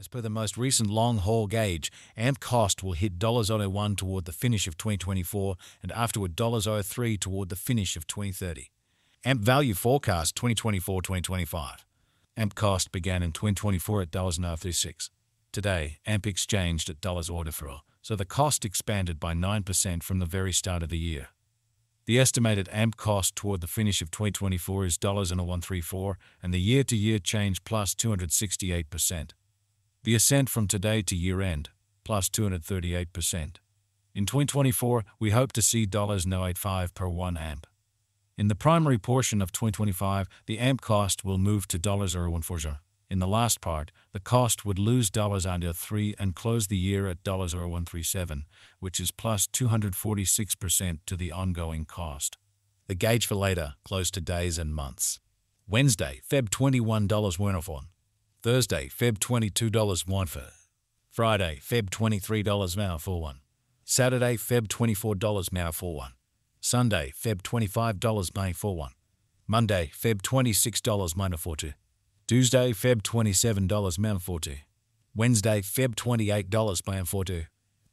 As per the most recent long-haul gauge, AMP cost will hit $0.01 toward the finish of 2024 and afterward $0.03 toward the finish of 2030. AMP value forecast 2024-2025. AMP cost began in 2024 at $0.36. Today, AMP exchanged at $0.04, so the cost expanded by 9% from the very start of the year. The estimated AMP cost toward the finish of 2024 is $134, and the year-to-year change plus 268%. The ascent from today to year-end, plus 238%. In 2024, we hope to see $0.85 per 1 AMP. In the primary portion of 2025, the AMP cost will move to $0.14. In the last part, the cost would lose $0.03 and close the year at $0.137, which is plus 246% to the ongoing cost. The gauge for later, close to days and months. Wednesday, Feb $21.14. Thursday, Feb $22.14. Friday, Feb $23.41. Saturday, Feb $24.41. Sunday, Feb $25.41. Monday, Feb $26.42. Tuesday, Feb $27.42. Wednesday, Feb $28.42.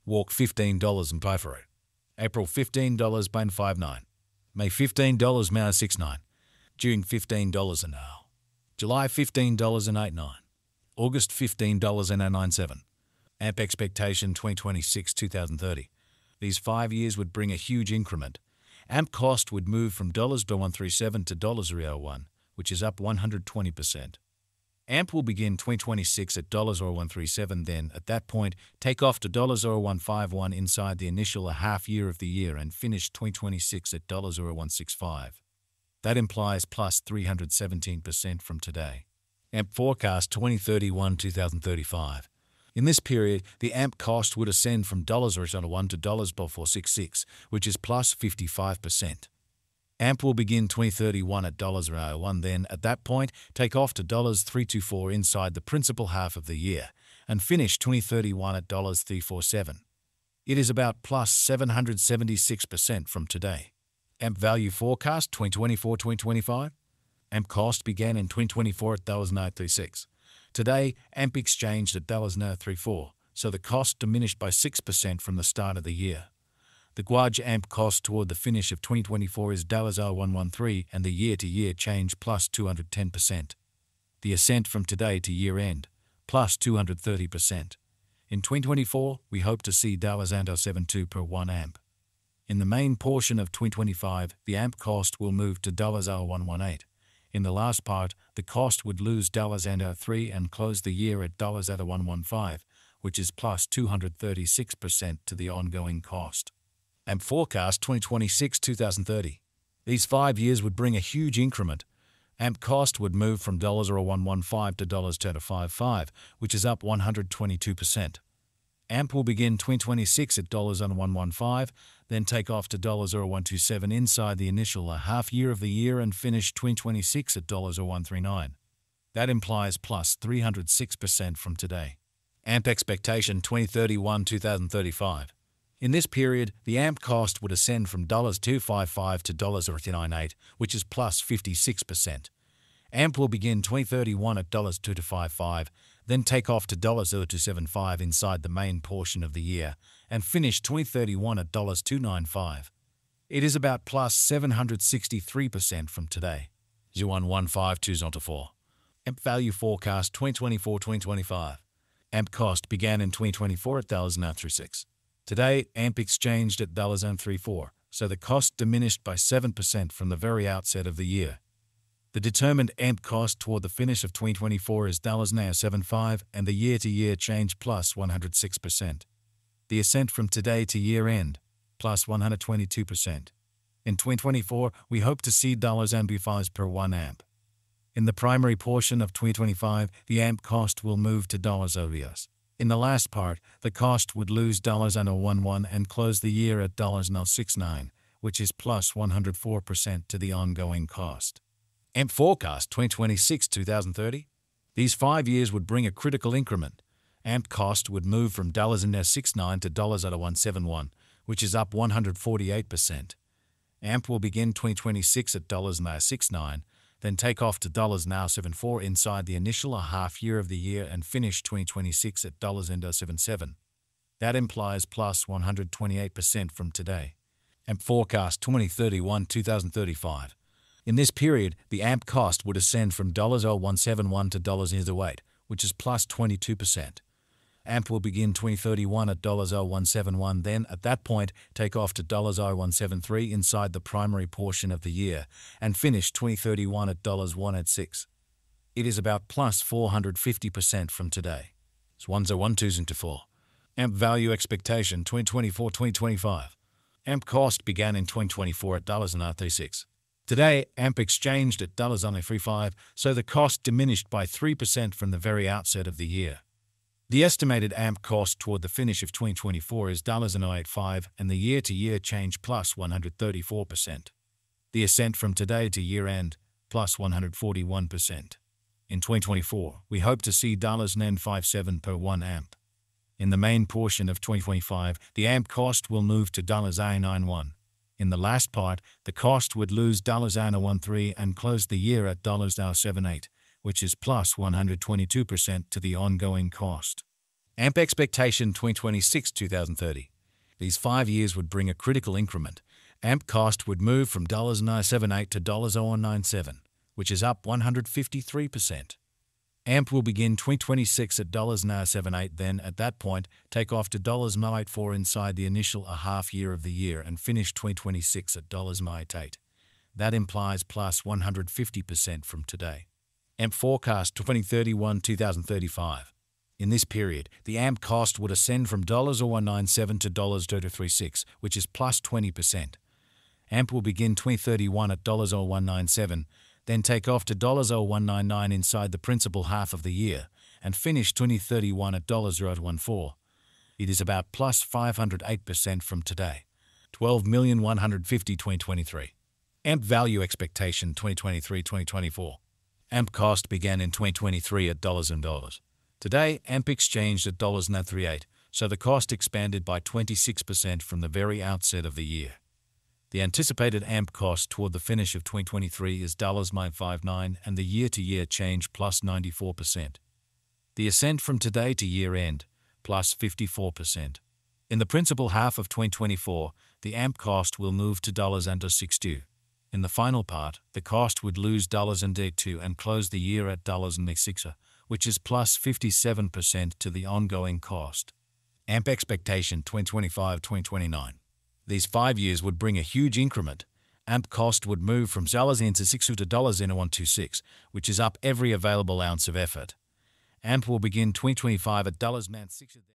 Walk $15.54. April $15.59. May $15.69. June $15 now. July $15.89. August $15.97. AMP expectation 2026-2030. These 5 years would bring a huge increment. AMP cost would move from $137 to $0.01, which is up 120%. AMP will begin 2026 at $137, then, at that point, take off to $151 inside the initial half year of the year and finish 2026 at $165. That implies plus 317% from today. AMP forecast 2031-2035. In this period, the AMP cost would ascend from $1 to $466, which is plus 55%. AMP will begin 2031 at $1, then, at that point, take off to $324 inside the principal half of the year, and finish 2031 at $347. It is about plus 776% from today. AMP value forecast 2024-2025. AMP cost began in 2024 at $0.36. Today, AMP exchanged at $0.34, so the cost diminished by 6% from the start of the year. The gauge AMP cost toward the finish of 2024 is $113 and the year-to-year change plus 210%. The ascent from today to year-end, plus 230%. In 2024, we hope to see $0.72 per 1 AMP. In the main portion of 2025, the AMP cost will move to $118. In the last part, the cost would lose $3 and close the year at $115, which is plus 236% to the ongoing cost. AMP forecast 2026-2030. These 5 years would bring a huge increment. AMP cost would move from $115 to $255, which is up 122%. AMP will begin 2026 at $115, then take off to $127 inside the initial half year of the year and finish 2026 at $139. That implies plus 306% from today. AMP expectation 2031-2035. In this period, the AMP cost would ascend from $255 to $298, which is plus 56%. AMP will begin 2031 at $255, then take off to $275 inside the main portion of the year, and finish 2031 at $295. It is about plus 763% from today. 0.152 AMP value forecast 2024-2025. AMP cost began in 2024 at $0.36. Today, AMP exchanged at $0.34, so the cost diminished by 7% from the very outset of the year. The determined AMP cost toward the finish of 2024 is $0.75 and the year-to-year change plus 106%. The ascent from today to year-end, plus 122%. In 2024, we hope to see $0.85 per 1 AMP. In the primary portion of 2025, the AMP cost will move to $0.00. In the last part, the cost would lose $0.11 and close the year at $0.69, which is plus 104% to the ongoing cost. AMP forecast 2026-2030. These 5 years would bring a critical increment. AMP cost would move from $0.69 to $0.171, which is up 148%. AMP will begin 2026 at $0.69, then take off to $now.74 inside the initial half year of the year and finish 2026 at $0.77. That implies plus 128% from today. AMP forecast 2035. In this period, the AMP cost would ascend from $0.0171 to $0.08, which is plus 22%. AMP will begin 2031 at $0.0171, then, at that point, take off to $0.0173 inside the primary portion of the year, and finish 2031 at $1.86. It is about plus 450% from today. It's 1012 AMP value expectation 2024-2025. AMP cost began in 2024 at $0.36. Today, AMP exchanged at $0.35, so the cost diminished by 3% from the very outset of the year. The estimated AMP cost toward the finish of 2024 is $0.85, and the year-to-year change plus 134%. The ascent from today to year-end, plus 141%. In 2024, we hope to see $0.957 per 1 AMP. In the main portion of 2025, the AMP cost will move to $0.91. In the last part, the cost would lose $0.13 and close the year at $0.78, which is plus 122% to the ongoing cost. AMP expectation 2026-2030. These 5 years would bring a critical increment. AMP cost would move from $0.978 to $0.097, which is up 153%. AMP will begin 2026 at $0.978, then, at that point, take off to $0.984 inside the initial half year of the year and finish 2026 at $0.988. That implies plus 150% from today. AMP forecast 2031-2035. In this period, the AMP cost would ascend from $0.197 to $0.236, which is plus 20%. AMP will begin 2031 at $0.197, then take off to $0.199 inside the principal half of the year, and finish 2031 at $0.014. It is about plus 508% from today. 12,150,2023. AMP value expectation 2023-2024. AMP cost began in 2023 at $0. Today, AMP exchanged at $0.38, so the cost expanded by 26% from the very outset of the year. The anticipated AMP cost toward the finish of 2023 is $0.59, and the year-to-year change plus 94%. The ascent from today to year-end, plus 54%. In the principal half of 2024, the AMP cost will move to $0.62. In the final part, the cost would lose $0.02 and close the year at $0.06, which is plus 57% to the ongoing cost. AMP expectation 2025-2029. These 5 years would bring a huge increment. AMP cost would move from $0.06 to $0.126, which is up every available ounce of effort. AMP will begin 2025 at $0.6.